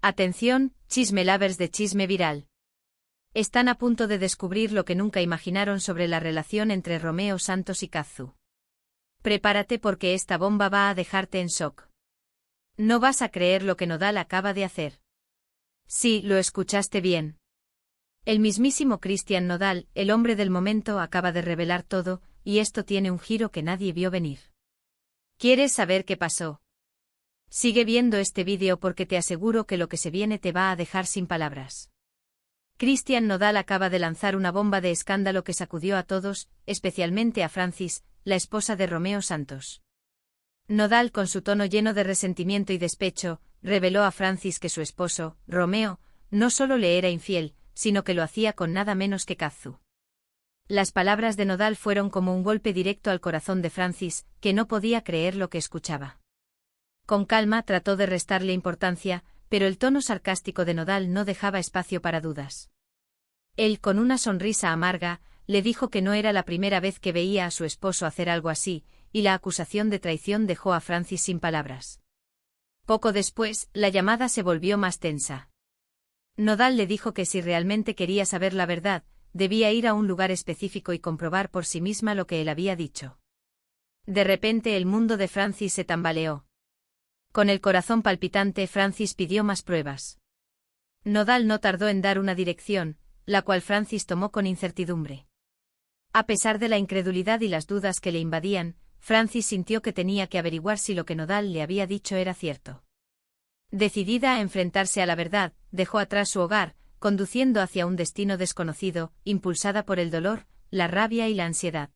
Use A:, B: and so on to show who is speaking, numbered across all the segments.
A: Atención, chisme lovers de Chisme Viral. Están a punto de descubrir lo que nunca imaginaron sobre la relación entre Romeo Santos y Cazzu. Prepárate porque esta bomba va a dejarte en shock. No vas a creer lo que Nodal acaba de hacer. Sí, lo escuchaste bien. El mismísimo Cristian Nodal, el hombre del momento, acaba de revelar todo, y esto tiene un giro que nadie vio venir. ¿Quieres saber qué pasó? Sigue viendo este vídeo porque te aseguro que lo que se viene te va a dejar sin palabras. Cristian Nodal acaba de lanzar una bomba de escándalo que sacudió a todos, especialmente a Francis, la esposa de Romeo Santos. Nodal, con su tono lleno de resentimiento y despecho, reveló a Francis que su esposo, Romeo, no solo le era infiel, sino que lo hacía con nada menos que Cazzu. Las palabras de Nodal fueron como un golpe directo al corazón de Francis, que no podía creer lo que escuchaba. Con calma trató de restarle importancia, pero el tono sarcástico de Nodal no dejaba espacio para dudas. Él, con una sonrisa amarga, le dijo que no era la primera vez que veía a su esposo hacer algo así, y la acusación de traición dejó a Francis sin palabras. Poco después, la llamada se volvió más tensa. Nodal le dijo que si realmente quería saber la verdad, debía ir a un lugar específico y comprobar por sí misma lo que él había dicho. De repente el mundo de Francis se tambaleó. Con el corazón palpitante, Francis pidió más pruebas. Nodal no tardó en dar una dirección, la cual Francis tomó con incertidumbre. A pesar de la incredulidad y las dudas que le invadían, Francis sintió que tenía que averiguar si lo que Nodal le había dicho era cierto. Decidida a enfrentarse a la verdad, dejó atrás su hogar, conduciendo hacia un destino desconocido, impulsada por el dolor, la rabia y la ansiedad.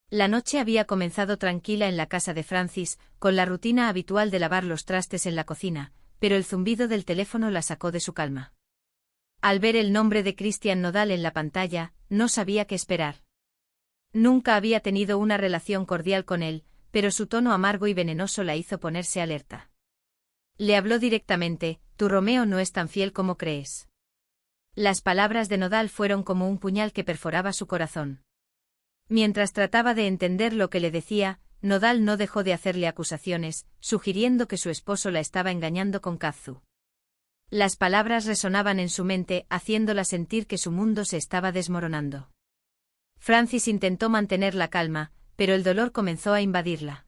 A: La noche había comenzado tranquila en la casa de Francis, con la rutina habitual de lavar los trastes en la cocina, pero el zumbido del teléfono la sacó de su calma. Al ver el nombre de Cristian Nodal en la pantalla, no sabía qué esperar. Nunca había tenido una relación cordial con él, pero su tono amargo y venenoso la hizo ponerse alerta. Le habló directamente: «Tu Romeo no es tan fiel como crees». Las palabras de Nodal fueron como un puñal que perforaba su corazón. Mientras trataba de entender lo que le decía, Nodal no dejó de hacerle acusaciones, sugiriendo que su esposo la estaba engañando con Cazzu. Las palabras resonaban en su mente, haciéndola sentir que su mundo se estaba desmoronando. Francis intentó mantener la calma, pero el dolor comenzó a invadirla.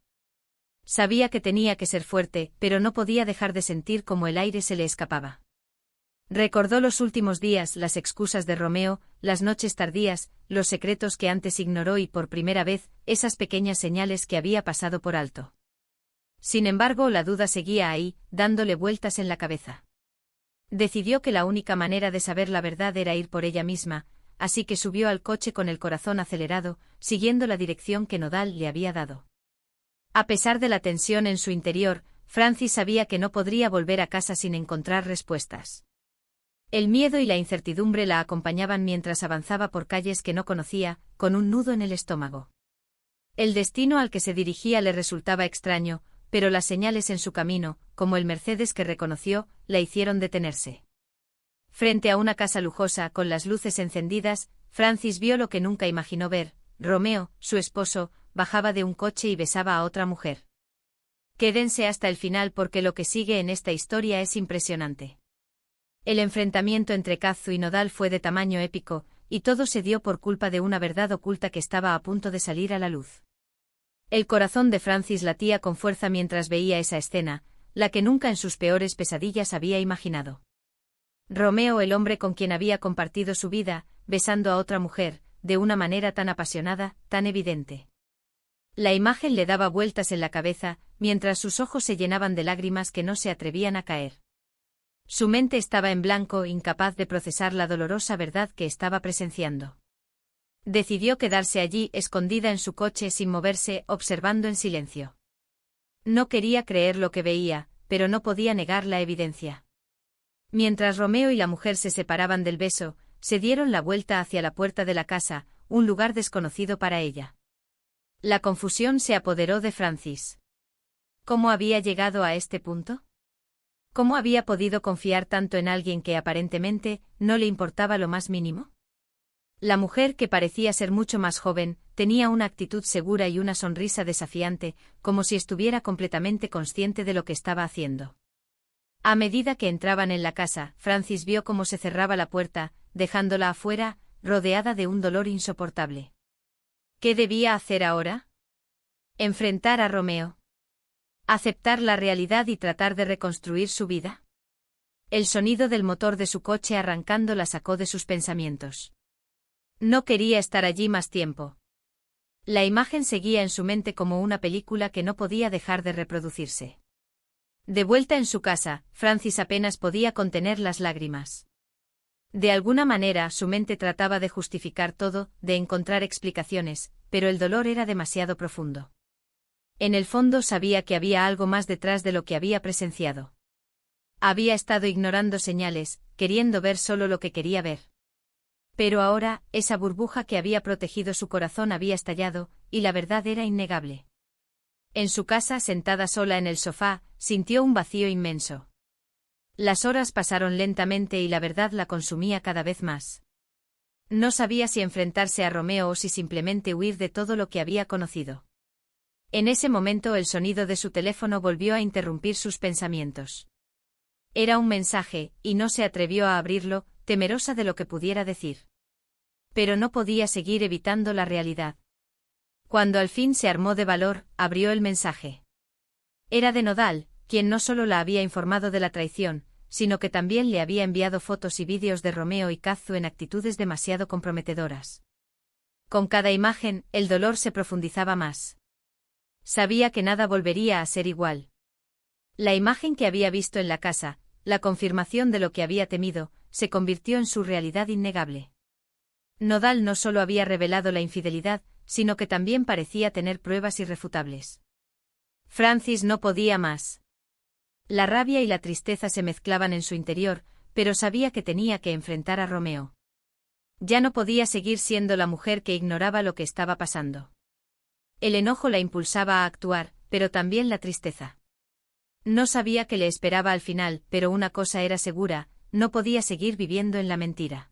A: Sabía que tenía que ser fuerte, pero no podía dejar de sentir cómo el aire se le escapaba. Recordó los últimos días, las excusas de Romeo, las noches tardías, los secretos que antes ignoró y por primera vez, esas pequeñas señales que había pasado por alto. Sin embargo, la duda seguía ahí, dándole vueltas en la cabeza. Decidió que la única manera de saber la verdad era ir por ella misma, así que subió al coche con el corazón acelerado, siguiendo la dirección que Nodal le había dado. A pesar de la tensión en su interior, Francis sabía que no podría volver a casa sin encontrar respuestas. El miedo y la incertidumbre la acompañaban mientras avanzaba por calles que no conocía, con un nudo en el estómago. El destino al que se dirigía le resultaba extraño, pero las señales en su camino, como el Mercedes que reconoció, la hicieron detenerse. Frente a una casa lujosa, con las luces encendidas, Francis vio lo que nunca imaginó ver: Romeo, su esposo, bajaba de un coche y besaba a otra mujer. Quédense hasta el final porque lo que sigue en esta historia es impresionante. El enfrentamiento entre Cazzu y Nodal fue de tamaño épico, y todo se dio por culpa de una verdad oculta que estaba a punto de salir a la luz. El corazón de Francis latía con fuerza mientras veía esa escena, la que nunca en sus peores pesadillas había imaginado. Romeo, el hombre con quien había compartido su vida, besando a otra mujer, de una manera tan apasionada, tan evidente. La imagen le daba vueltas en la cabeza, mientras sus ojos se llenaban de lágrimas que no se atrevían a caer. Su mente estaba en blanco, incapaz de procesar la dolorosa verdad que estaba presenciando. Decidió quedarse allí, escondida en su coche sin moverse, observando en silencio. No quería creer lo que veía, pero no podía negar la evidencia. Mientras Romeo y la mujer se separaban del beso, se dieron la vuelta hacia la puerta de la casa, un lugar desconocido para ella. La confusión se apoderó de Francis. ¿Cómo había llegado a este punto? ¿Cómo había podido confiar tanto en alguien que aparentemente no le importaba lo más mínimo? La mujer, que parecía ser mucho más joven, tenía una actitud segura y una sonrisa desafiante, como si estuviera completamente consciente de lo que estaba haciendo. A medida que entraban en la casa, Francis vio cómo se cerraba la puerta, dejándola afuera, rodeada de un dolor insoportable. ¿Qué debía hacer ahora? Enfrentar a Romeo. Aceptar la realidad y tratar de reconstruir su vida. El sonido del motor de su coche arrancando la sacó de sus pensamientos. No quería estar allí más tiempo. La imagen seguía en su mente como una película que no podía dejar de reproducirse. De vuelta en su casa, Francis apenas podía contener las lágrimas. De alguna manera, su mente trataba de justificar todo, de encontrar explicaciones, pero el dolor era demasiado profundo. En el fondo sabía que había algo más detrás de lo que había presenciado. Había estado ignorando señales, queriendo ver solo lo que quería ver. Pero ahora, esa burbuja que había protegido su corazón había estallado, y la verdad era innegable. En su casa, sentada sola en el sofá, sintió un vacío inmenso. Las horas pasaron lentamente y la verdad la consumía cada vez más. No sabía si enfrentarse a Romeo o si simplemente huir de todo lo que había conocido. En ese momento el sonido de su teléfono volvió a interrumpir sus pensamientos. Era un mensaje, y no se atrevió a abrirlo, temerosa de lo que pudiera decir. Pero no podía seguir evitando la realidad. Cuando al fin se armó de valor, abrió el mensaje. Era de Nodal, quien no solo la había informado de la traición, sino que también le había enviado fotos y vídeos de Romeo y Kazu en actitudes demasiado comprometedoras. Con cada imagen, el dolor se profundizaba más. Sabía que nada volvería a ser igual. La imagen que había visto en la casa, la confirmación de lo que había temido, se convirtió en su realidad innegable. Nodal no solo había revelado la infidelidad, sino que también parecía tener pruebas irrefutables. Francis no podía más. La rabia y la tristeza se mezclaban en su interior, pero sabía que tenía que enfrentar a Romeo. Ya no podía seguir siendo la mujer que ignoraba lo que estaba pasando. El enojo la impulsaba a actuar, pero también la tristeza. No sabía qué le esperaba al final, pero una cosa era segura, no podía seguir viviendo en la mentira.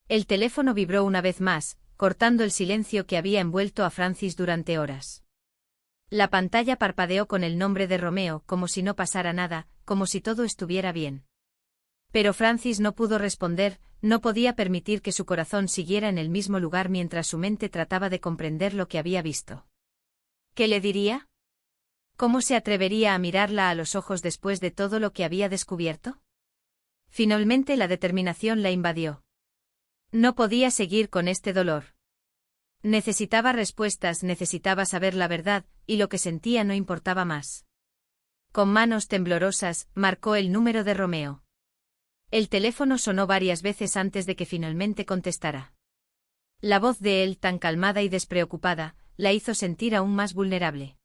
A: El teléfono vibró una vez más, cortando el silencio que había envuelto a Francis durante horas. La pantalla parpadeó con el nombre de Romeo, como si no pasara nada, como si todo estuviera bien. Pero Francis no pudo responder, no podía permitir que su corazón siguiera en el mismo lugar mientras su mente trataba de comprender lo que había visto. ¿Qué le diría? ¿Cómo se atrevería a mirarla a los ojos después de todo lo que había descubierto? Finalmente la determinación la invadió. No podía seguir con este dolor. Necesitaba respuestas, necesitaba saber la verdad, y lo que sentía no importaba más. Con manos temblorosas, marcó el número de Romeo. El teléfono sonó varias veces antes de que finalmente contestara. La voz de él, tan calmada y despreocupada, la hizo sentir aún más vulnerable.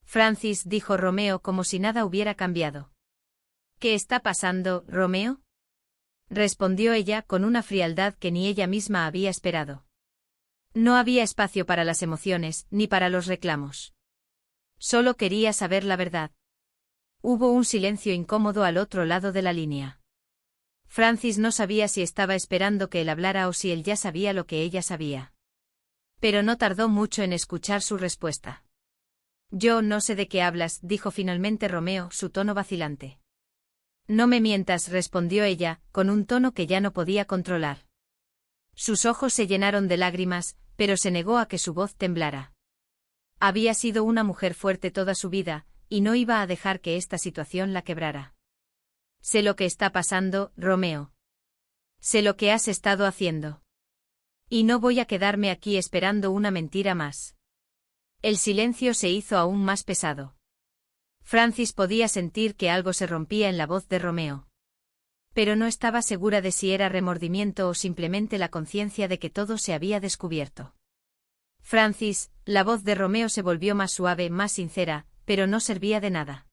A: Francis, dijo Romeo como si nada hubiera cambiado. ¿Qué está pasando, Romeo? Respondió ella con una frialdad que ni ella misma había esperado. No había espacio para las emociones, ni para los reclamos. Solo quería saber la verdad. Hubo un silencio incómodo al otro lado de la línea. Francis no sabía si estaba esperando que él hablara o si él ya sabía lo que ella sabía. Pero no tardó mucho en escuchar su respuesta. Yo no sé de qué hablas, dijo finalmente Romeo, su tono vacilante. No me mientas, respondió ella, con un tono que ya no podía controlar. Sus ojos se llenaron de lágrimas, pero se negó a que su voz temblara. Había sido una mujer fuerte toda su vida, y no iba a dejar que esta situación la quebrara. Sé lo que está pasando, Romeo. Sé lo que has estado haciendo. Y no voy a quedarme aquí esperando una mentira más. El silencio se hizo aún más pesado. Francis podía sentir que algo se rompía en la voz de Romeo. Pero no estaba segura de si era remordimiento o simplemente la conciencia de que todo se había descubierto. Francis, la voz de Romeo se volvió más suave, más sincera, pero no servía de nada.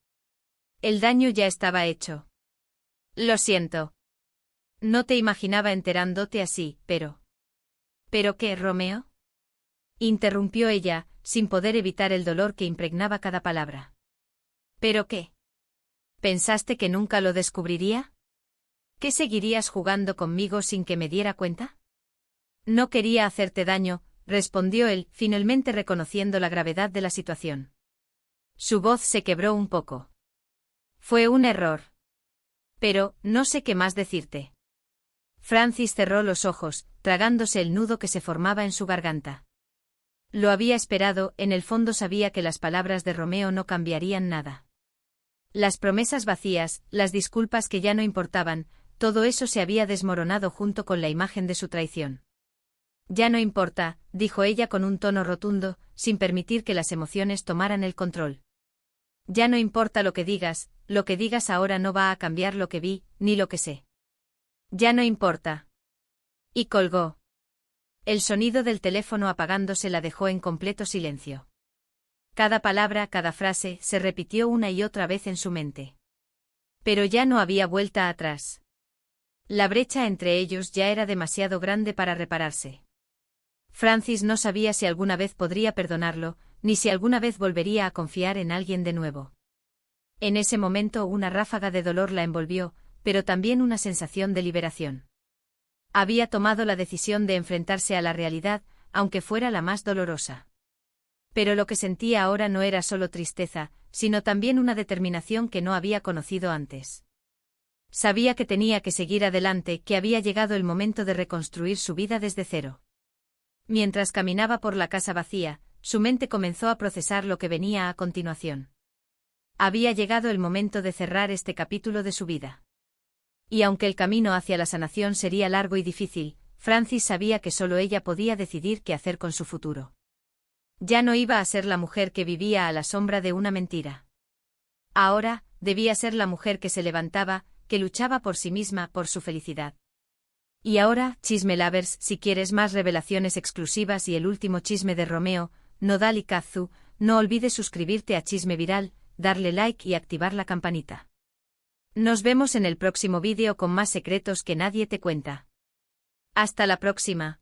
A: El daño ya estaba hecho. Lo siento. No te imaginaba enterándote así, pero... ¿Pero qué, Romeo? Interrumpió ella, sin poder evitar el dolor que impregnaba cada palabra. ¿Pero qué? ¿Pensaste que nunca lo descubriría? ¿Que seguirías jugando conmigo sin que me diera cuenta? No quería hacerte daño, respondió él, finalmente reconociendo la gravedad de la situación. Su voz se quebró un poco. Fue un error. Pero, no sé qué más decirte. Francis cerró los ojos, tragándose el nudo que se formaba en su garganta. Lo había esperado, en el fondo sabía que las palabras de Romeo no cambiarían nada. Las promesas vacías, las disculpas que ya no importaban, todo eso se había desmoronado junto con la imagen de su traición. Ya no importa, dijo ella con un tono rotundo, sin permitir que las emociones tomaran el control. Ya no importa lo que digas ahora no va a cambiar lo que vi, ni lo que sé. Ya no importa. Y colgó. El sonido del teléfono apagándose la dejó en completo silencio. Cada palabra, cada frase, se repitió una y otra vez en su mente. Pero ya no había vuelta atrás. La brecha entre ellos ya era demasiado grande para repararse. Francis no sabía si alguna vez podría perdonarlo, ni si alguna vez volvería a confiar en alguien de nuevo. En ese momento una ráfaga de dolor la envolvió, pero también una sensación de liberación. Había tomado la decisión de enfrentarse a la realidad, aunque fuera la más dolorosa. Pero lo que sentía ahora no era solo tristeza, sino también una determinación que no había conocido antes. Sabía que tenía que seguir adelante, que había llegado el momento de reconstruir su vida desde cero. Mientras caminaba por la casa vacía, su mente comenzó a procesar lo que venía a continuación. Había llegado el momento de cerrar este capítulo de su vida. Y aunque el camino hacia la sanación sería largo y difícil, Francis sabía que solo ella podía decidir qué hacer con su futuro. Ya no iba a ser la mujer que vivía a la sombra de una mentira. Ahora, debía ser la mujer que se levantaba, que luchaba por sí misma, por su felicidad. Y ahora, Chisme Lovers, si quieres más revelaciones exclusivas y el último chisme de Romeo, Nodal y Kazu, no olvides suscribirte a Chisme Viral, darle like y activar la campanita. Nos vemos en el próximo vídeo con más secretos que nadie te cuenta. Hasta la próxima.